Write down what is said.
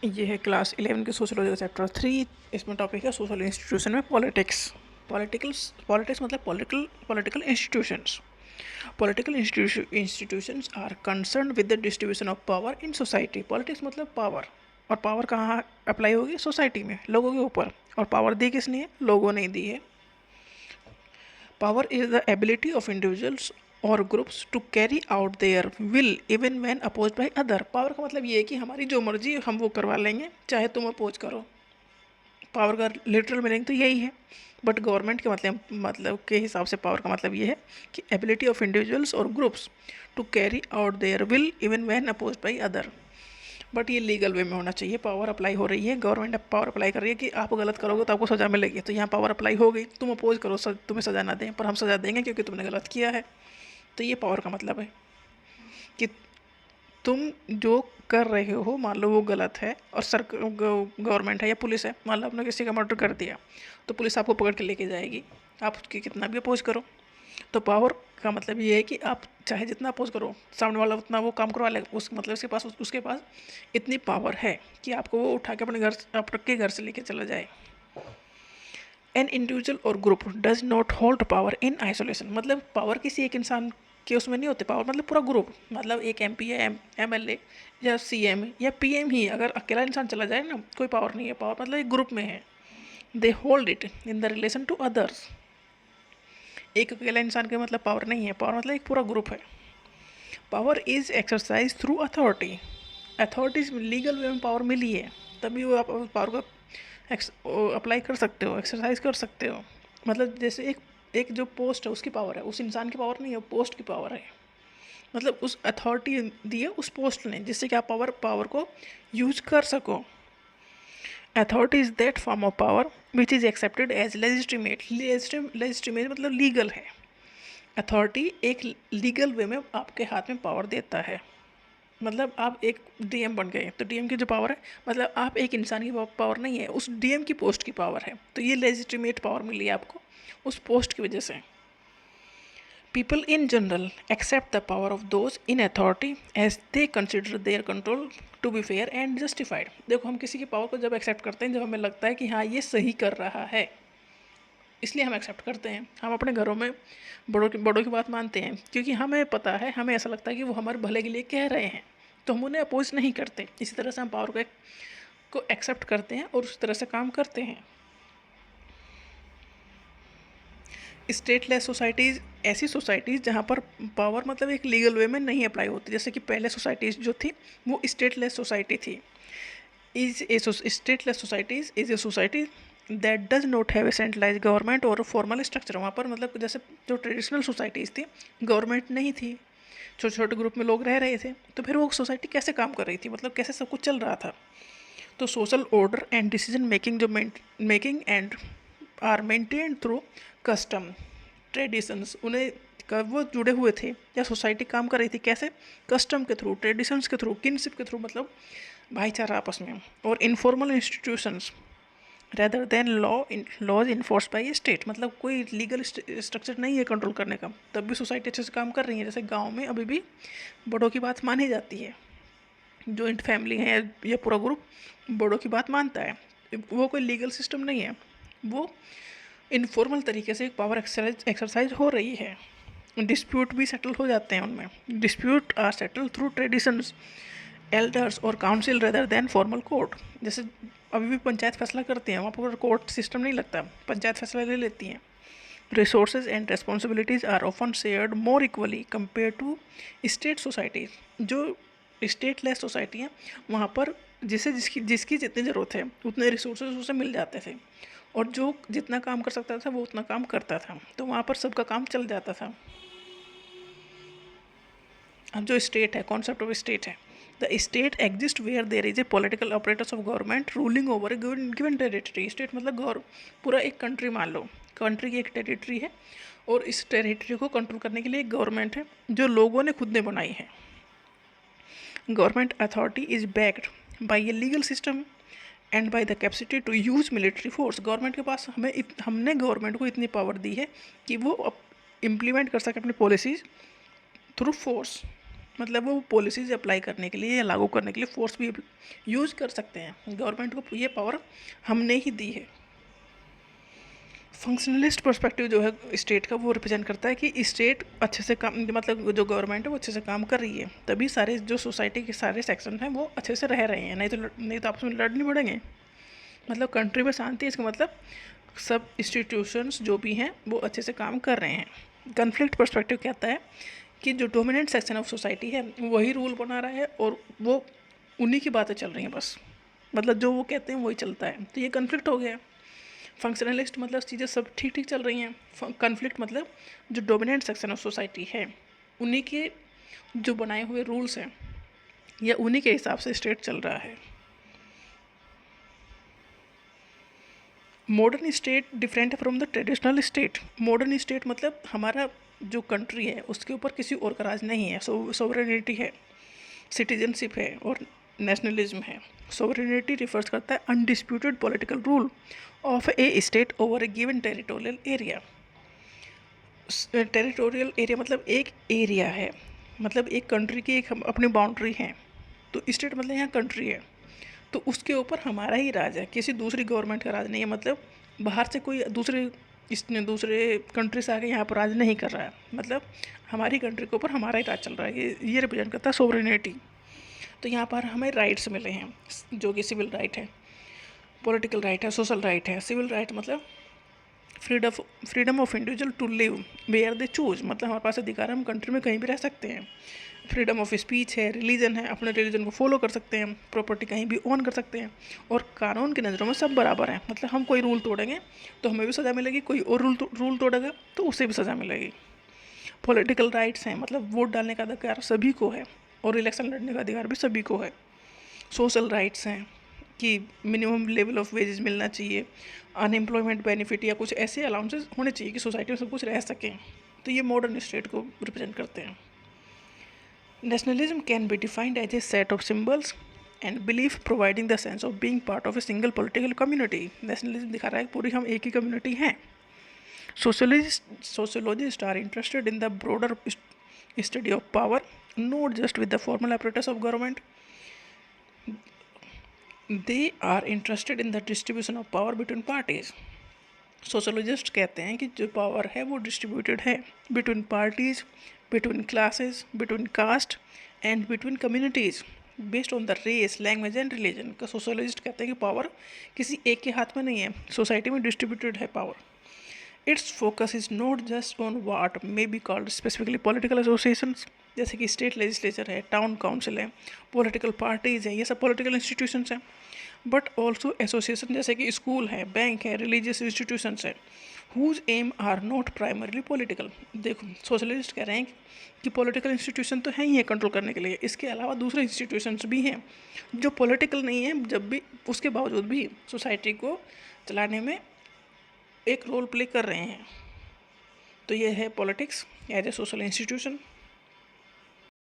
ये है क्लास 11 की सोशोलॉजी का चैप्टर 3। इसमें टॉपिक है सोशल इंस्टीट्यूशन में पॉलिटिक्स। पॉलिटिक्स मतलब political institutions. Political institutions are concern with the distribution of power in society. Politics मतलब पावर, और पावर कहाँ अप्लाई होगी? सोसाइटी में, लोगों के ऊपर। और पावर दी किसने है? लोगों ने दी है। Power is the ability of individuals और groups to carry out their will even when oppose by other. Power का मतलब ये है कि हमारी जो मर्जी हम वो करवा लेंगे, चाहे तुम अपोज करो। पावर का लिटरल मीनिंग तो यही है, बट गवर्नमेंट के मतलब के हिसाब से पावर का मतलब ये है कि एबिलिटी ऑफ इंडिविजुअल्स और groups to carry out their will even when oppose by other. But ये लीगल वे में होना चाहिए। पावर अप्लाई हो रही है, गवर्नमेंट अब पावर अप्लाई कर रही है कि आप गलत करोगे तो आपको सज़ा मिलेगी, तो यहाँ पावर अप्लाई हो गई। तुम अपोज करो, तुम्हें सज़ा ना दें, पर हम सज़ा देंगे क्योंकि तुमने गलत किया है। तो ये पावर का मतलब है कि तुम जो कर रहे हो, मान लो वो गलत है, और गवर्नमेंट है या पुलिस है, मान लो आपने किसी का मर्डर कर दिया, तो पुलिस आपको पकड़ के लेके जाएगी, आप उसकी कितना भी अपोज करो। तो पावर का मतलब ये है कि आप चाहे जितना अपोज करो, सामने वाला उतना वो काम करवा लेगा। उस मतलब उसके पास इतनी पावर है कि आपको वो उठा के अपने घर, आपके घर से लेके चला जाए। एन इंडिविजुअल और group does not hold power in isolation. मतलब पावर किसी एक इंसान के उसमें नहीं होते। पावर मतलब पूरा ग्रुप, मतलब एक MP या MLA या CM या PM ही, अगर अकेला इंसान चला जाए ना, कोई पावर नहीं है। पावर मतलब एक ग्रुप में है। They hold it in the relation to others. एक अकेला इंसान के मतलब पावर नहीं है। पावर मतलब एक पूरा ग्रुप है। Power is exercise through authority. Authorities legal way में पावर मिली है, तभी वो आप पावर को अप्लाई कर सकते हो, एक्सरसाइज कर सकते हो। मतलब जैसे एक जो पोस्ट है उसकी पावर है, उस इंसान की पावर नहीं है, पोस्ट की पावर है। मतलब उस अथॉरिटी दी है उस पोस्ट ने, जिससे कि आप पावर को यूज कर सको। Authority is that form of power which is accepted as legitimate. Legitimate मतलब लीगल है। अथॉरिटी एक लीगल वे में आपके हाथ में पावर देता है। मतलब आप एक DM बन गए, तो DM की जो पावर है, मतलब आप एक इंसान की पावर नहीं है, उस DM की पोस्ट की पावर है। तो ये लेजिटिमेट पावर मिली है आपको उस पोस्ट की वजह से। People in general accept the power of those in authority as they consider their control to be fair and justified. देखो, हम किसी की पावर को जब एक्सेप्ट करते हैं, जब हमें लगता है कि हाँ ये सही कर रहा है, इसलिए हम एक्सेप्ट करते हैं। हम अपने घरों में बड़ों की बात मानते हैं, क्योंकि हमें पता है, हमें ऐसा लगता है कि वो हमारे भले के लिए कह रहे हैं, तो हम उन्हें अपोज नहीं करते। इसी तरह से हम पावर को एक्सेप्ट करते हैं और उस तरह से काम करते हैं। स्टेटलेस सोसाइटीज़ ऐसी सोसाइटीज़ जहाँ पर पावर मतलब एक लीगल वे में नहीं अप्लाई होती। जैसे कि पहले सोसाइटीज़ जो थी वो स्टेटलेस सोसाइटी थी। Stateless societies is a society that does not have a centralise government और फॉर्मल स्ट्रक्चर। वहाँ पर मतलब जैसे जो ट्रेडिशनल सोसाइटीज़ थी, गवर्नमेंट नहीं थी, छोटे छोटे ग्रुप में लोग रह रहे थे, तो फिर वो सोसाइटी कैसे काम कर रही थी, मतलब कैसे सब कुछ चल रहा था। तो social order and decision making and are maintain through custom traditions. उन्हें कब वो जुड़े हुए थे, या सोसाइटी काम कर रही थी कैसे? कस्टम के थ्रू, ट्रेडिशंस के थ्रू, किनशिप के थ्रू, मतलब भाईचारा आपस में। और informal institutions rather than laws enforce by state. मतलब कोई लीगल स्ट्रक्चर नहीं है कंट्रोल करने का, तब भी सोसाइटी अच्छे से काम कर रही है। जैसे गांव में अभी भी बड़ों की बात मानी जाती है, जॉइंट फैमिली है या पूरा ग्रुप बड़ों की बात मानता है। वो कोई लीगल सिस्टम नहीं है, वो इनफॉर्मल तरीके से एक पावर एक्सरसाइज हो रही है। डिस्प्यूट भी सेटल हो जाते हैं उनमें। Dispute are settle through traditions, elders और council rather than formal court. जैसे अभी भी पंचायत फैसला करती हैं, वहाँ पर कोर्ट सिस्टम नहीं लगता, पंचायत फैसला ले लेती हैं। Resources and responsibilities are often shared more equally compare to state societies. जो स्टेटलेस सोसाइटी हैं, वहाँ पर जिसकी जिसकी जितनी ज़रूरत है उतने रिसोर्सेज उसे मिल जाते थे, और जो जितना काम कर सकता था वो उतना काम करता था, तो वहाँ पर सबका काम चल जाता था। अब जो स्टेट है, कॉन्सेप्ट ऑफ स्टेट है, the state exist where there is a political operators of government ruling over a given territory. State मतलब पूरा एक कंट्री, मान लो कंट्री की एक टेरिटरी है, और इस टेरिटरी को कंट्रोल करने के लिए एक गवर्नमेंट है जो लोगों ने खुद ने बनाई है। Government authority is backed by a legal system and by the capacity to use military force. Government के पास हमने गवर्नमेंट को इतनी पावर दी है कि वो इम्प्लीमेंट कर सके अपनी पॉलिसीज थ्रू फोर्स। मतलब वो पॉलिसीज अप्लाई करने के लिए या लागू करने के लिए फोर्स भी यूज कर सकते हैं। गवर्नमेंट को ये पावर हमने ही दी है। फंक्शनलिस्ट पर्सपेक्टिव जो है स्टेट का, वो रिप्रेजेंट करता है कि स्टेट अच्छे से काम, मतलब जो गवर्नमेंट है वो अच्छे से काम कर रही है, तभी सारे जो सोसाइटी के सारे सेक्शन हैं वो अच्छे से रह रहे हैं, नहीं तो आपस में लड़ नहीं पड़ेंगे। मतलब कंट्री में शांति, इसका मतलब सब इंस्टीट्यूशंस जो भी हैं वो अच्छे से काम कर रहे हैं। कन्फ्लिक्ट पर्सपेक्टिव कहता है कि जो डोमिनेंट सेक्शन ऑफ सोसाइटी है वही रूल बना रहा है और वो उन्हीं की बातें चल रही हैं बस, मतलब जो वो कहते हैं वही चलता है, तो ये कन्फ्लिक्ट हो गया। फंक्शनलिस्ट मतलब चीज़ें सब ठीक ठीक चल रही हैं। कन्फ्लिक्ट मतलब जो डोमिनेंट सेक्शन ऑफ सोसाइटी है उन्हीं के जो बनाए हुए रूल्स हैं या उन्हीं के हिसाब से स्टेट चल रहा है। Modern state different from the traditional state. Modern state मतलब हमारा जो कंट्री है उसके ऊपर किसी और का राज नहीं है, सोवरेनिटी है, सिटीजनशिप है और नेशनलिज्म है। सोवरेनिटी रिफर्स करता है undisputed political rule of A state over a given territorial area. Territorial area मतलब एक एरिया है, मतलब एक कंट्री की एक अपनी बाउंड्री है, तो स्टेट मतलब यहाँ कंट्री है, तो उसके ऊपर हमारा ही राज है, किसी दूसरी गवर्नमेंट का राज नहीं है। मतलब बाहर से कोई दूसरे कंट्री से आके यहाँ पर राज नहीं कर रहा है, मतलब हमारी कंट्री के ऊपर हमारा ही राज चल रहा है। ये रिप्रेजेंट करता है सोवरेनिटी। तो यहाँ पर हमें राइट्स मिले हैं जो कि सिविल राइट है, पॉलिटिकल राइट है, सोशल राइट है। सिविल राइट मतलब freedom of individual to live where they choose, मतलब हमारे पास अधिकार है, हम कंट्री में कहीं भी रह सकते हैं। फ्रीडम ऑफ स्पीच है, रिलीजन है, अपने रिलीजन को फॉलो कर सकते हैं, प्रॉपर्टी कहीं भी ओन कर सकते हैं, और कानून की नज़रों में सब बराबर हैं। मतलब हम कोई रूल तोड़ेंगे तो हमें भी सज़ा मिलेगी, कोई और रूल तोड़ेगा तो उसे भी सज़ा मिलेगी। पॉलिटिकल राइट्स हैं, मतलब वोट डालने का अधिकार सभी को है और इलेक्शन लड़ने का अधिकार भी सभी को है। सोशल राइट्स हैं कि मिनिमम लेवल ऑफ वेजेस मिलना चाहिए, अनएम्प्लॉयमेंट बेनिफिट या कुछ ऐसे अलाउंसेस होने चाहिए कि सोसाइटी में सब कुछ रह सकें। तो ये मॉडर्न स्टेट को रिप्रेजेंट करते हैं। Nationalism can be defined as a set of symbols and belief providing the sense of being part of a single political community. Nationalism दिखा रहा है कि पूरी हम एक ही कम्युनिटी हैं। Sociologists are interested in the broader study of power, not just with the formal apparatus of government. They are interested in the distribution of power between parties. Sociologist कहते हैं कि जो पावर है वो डिस्ट्रीब्यूटेड है between parties, between classes, between caste and between communities based on the race, language and religion. का sociologist कहते हैं कि पावर किसी एक के हाथ में नहीं है, सोसाइटी में डिस्ट्रीब्यूटेड है power. Its focus is not just on what may be called specifically political associations, जैसे कि स्टेट लेजिस्लेचर है, टाउन काउंसिल है, पॉलिटिकल पार्टीज है, ये सब पॉलिटिकल इंस्टीट्यूशंस हैं, बट ऑल्सो एसोसिएशन जैसे कि स्कूल है, बैंक है, रिलीजियस इंस्टीट्यूशंस है, whose aims are not primarily political. देखो सोशलिस्ट कह रहे हैं कि पॉलिटिकल इंस्टीट्यूशन तो हैं ही है कंट्रोल करने के लिए, इसके अलावा दूसरे इंस्टीट्यूशंस भी हैं जो पॉलिटिकल नहीं है, जब भी उसके बावजूद भी सोसाइटी को चलाने में एक रोल प्ले कर रहे हैं। तो ये है politics as a social institution.